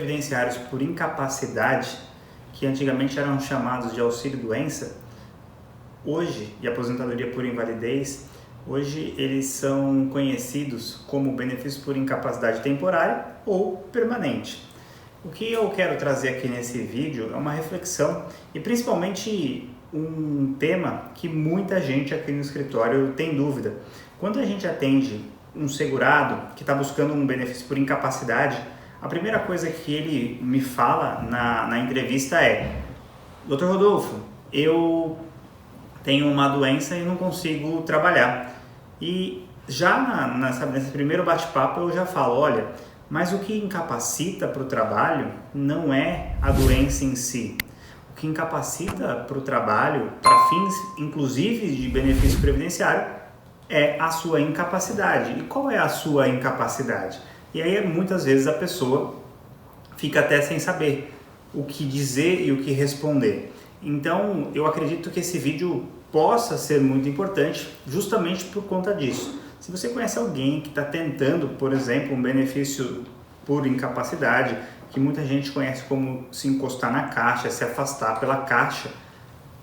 previdenciários por incapacidade, que antigamente eram chamados de auxílio-doença, hoje, e aposentadoria por invalidez, hoje eles são conhecidos como benefício por incapacidade temporária ou permanente. O que eu quero trazer aqui nesse vídeo é uma reflexão e principalmente um tema que muita gente aqui no escritório tem dúvida. Quando a gente atende um segurado que está buscando um benefício por incapacidade, a primeira coisa que ele me fala na entrevista é: Dr. Rodolfo, eu tenho uma doença e não consigo trabalhar. E já nesse primeiro bate-papo eu já falo, olha, mas o que incapacita para o trabalho não é a doença em si. O que incapacita para o trabalho, para fins inclusive de benefício previdenciário, é a sua incapacidade. E qual é a sua incapacidade? E aí muitas vezes a pessoa fica até sem saber o que dizer e o que responder. Então eu acredito que esse vídeo possa ser muito importante justamente por conta disso. Se você conhece alguém que está tentando, por exemplo, um benefício por incapacidade, que muita gente conhece como se encostar na caixa, se afastar pela caixa,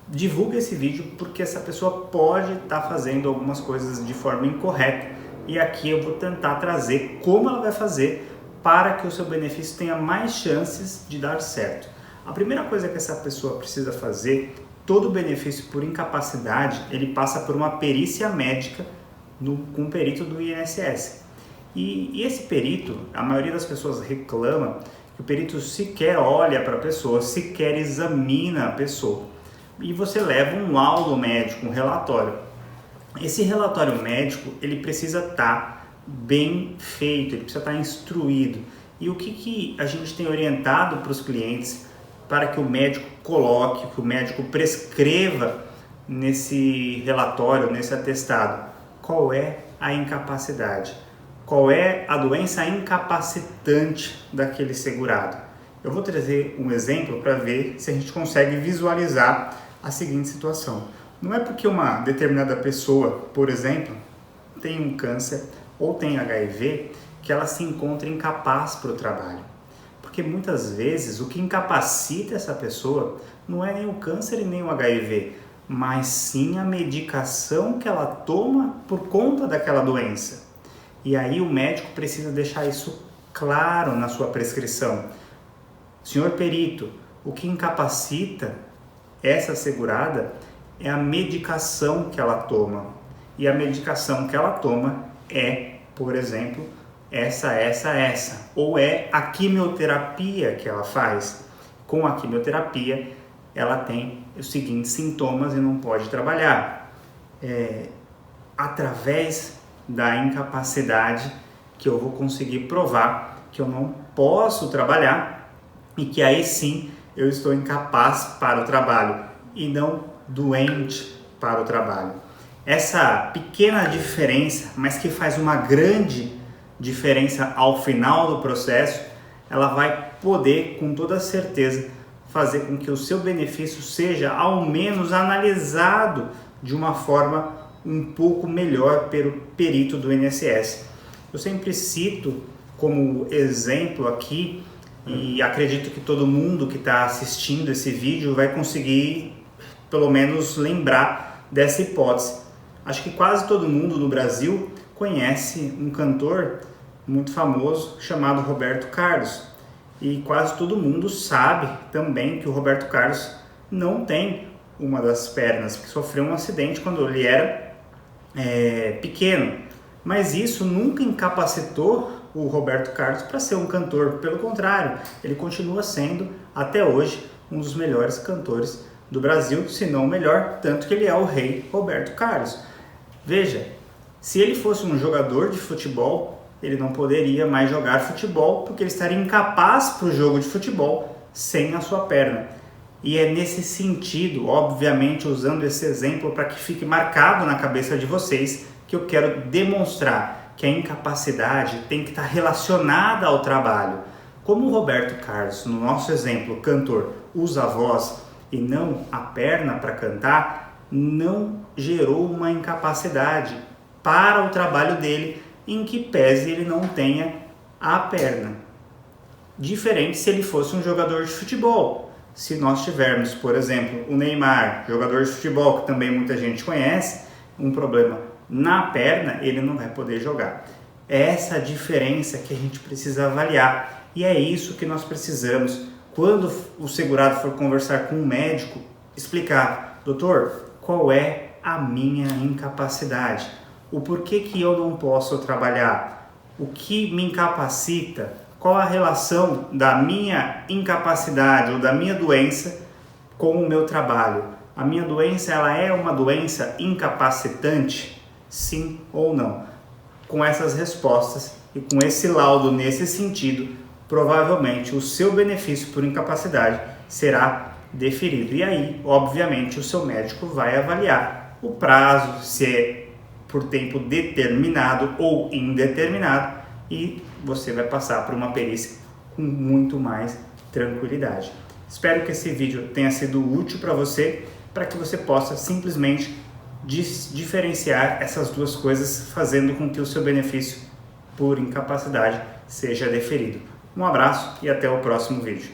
divulgue esse vídeo porque essa pessoa pode estar fazendo algumas coisas de forma incorreta. E aqui eu vou tentar trazer como ela vai fazer para que o seu benefício tenha mais chances de dar certo. A primeira coisa que essa pessoa precisa fazer, todo benefício por incapacidade, ele passa por uma perícia médica com um perito do INSS. E esse perito, a maioria das pessoas reclama que o perito sequer olha para a pessoa, sequer examina a pessoa. E você leva um laudo médico, um relatório. Esse relatório médico, ele precisa estar bem feito, ele precisa estar instruído. E o que a gente tem orientado para os clientes para que o médico coloque, que o médico prescreva nesse relatório, nesse atestado? Qual é a incapacidade? Qual é a doença incapacitante daquele segurado? Eu vou trazer um exemplo para ver se a gente consegue visualizar a seguinte situação. Não é porque uma determinada pessoa, por exemplo, tem um câncer ou tem HIV que ela se encontra incapaz para o trabalho. Porque muitas vezes o que incapacita essa pessoa não é nem o câncer e nem o HIV, mas sim a medicação que ela toma por conta daquela doença. E aí o médico precisa deixar isso claro na sua prescrição. Senhor perito, o que incapacita essa segurada é a medicação que ela toma. E a medicação que ela toma é, por exemplo, essa. Ou é a quimioterapia que ela faz. Com a quimioterapia, ela tem os seguintes sintomas e não pode trabalhar. Através da incapacidade que eu vou conseguir provar que eu não posso trabalhar e que aí sim eu estou incapaz para o trabalho e não doente para o trabalho. Essa pequena diferença, mas que faz uma grande diferença ao final do processo, ela vai poder com toda certeza fazer com que o seu benefício seja ao menos analisado de uma forma um pouco melhor pelo perito do INSS. Eu sempre cito como exemplo aqui, e acredito que todo mundo que está assistindo esse vídeo vai conseguir pelo menos lembrar dessa hipótese. Acho que quase todo mundo no Brasil conhece um cantor muito famoso chamado Roberto Carlos. E quase todo mundo sabe também que o Roberto Carlos não tem uma das pernas, que sofreu um acidente quando ele era pequeno. Mas isso nunca incapacitou o Roberto Carlos para ser um cantor. Pelo contrário, ele continua sendo, até hoje, um dos melhores cantores do Brasil, se não o melhor, tanto que ele é o rei Roberto Carlos. Veja, se ele fosse um jogador de futebol, ele não poderia mais jogar futebol porque ele estaria incapaz para o jogo de futebol sem a sua perna. E é nesse sentido, obviamente usando esse exemplo para que fique marcado na cabeça de vocês, que eu quero demonstrar que a incapacidade tem que estar relacionada ao trabalho. Como o Roberto Carlos, no nosso exemplo, cantor, usa a voz e não a perna para cantar, não gerou uma incapacidade para o trabalho dele, em que pese ele não tenha a perna. diferente se ele fosse um jogador de futebol. Se nós tivermos, por exemplo, o Neymar, jogador de futebol que também muita gente conhece, um problema na perna, ele não vai poder jogar. É essa a diferença que a gente precisa avaliar e é isso que nós precisamos. Quando o segurado for conversar com um médico, explicar: doutor, qual é a minha incapacidade? O porquê que eu não posso trabalhar? O que me incapacita? Qual a relação da minha incapacidade ou da minha doença com o meu trabalho? A minha doença, ela é uma doença incapacitante? Sim ou não? Com essas respostas e com esse laudo nesse sentido, provavelmente o seu benefício por incapacidade será deferido. E aí, obviamente, o seu médico vai avaliar o prazo, se é por tempo determinado ou indeterminado, e você vai passar por uma perícia com muito mais tranquilidade. Espero que esse vídeo tenha sido útil para você, para que você possa simplesmente diferenciar essas duas coisas, fazendo com que o seu benefício por incapacidade seja deferido. Um abraço e até o próximo vídeo.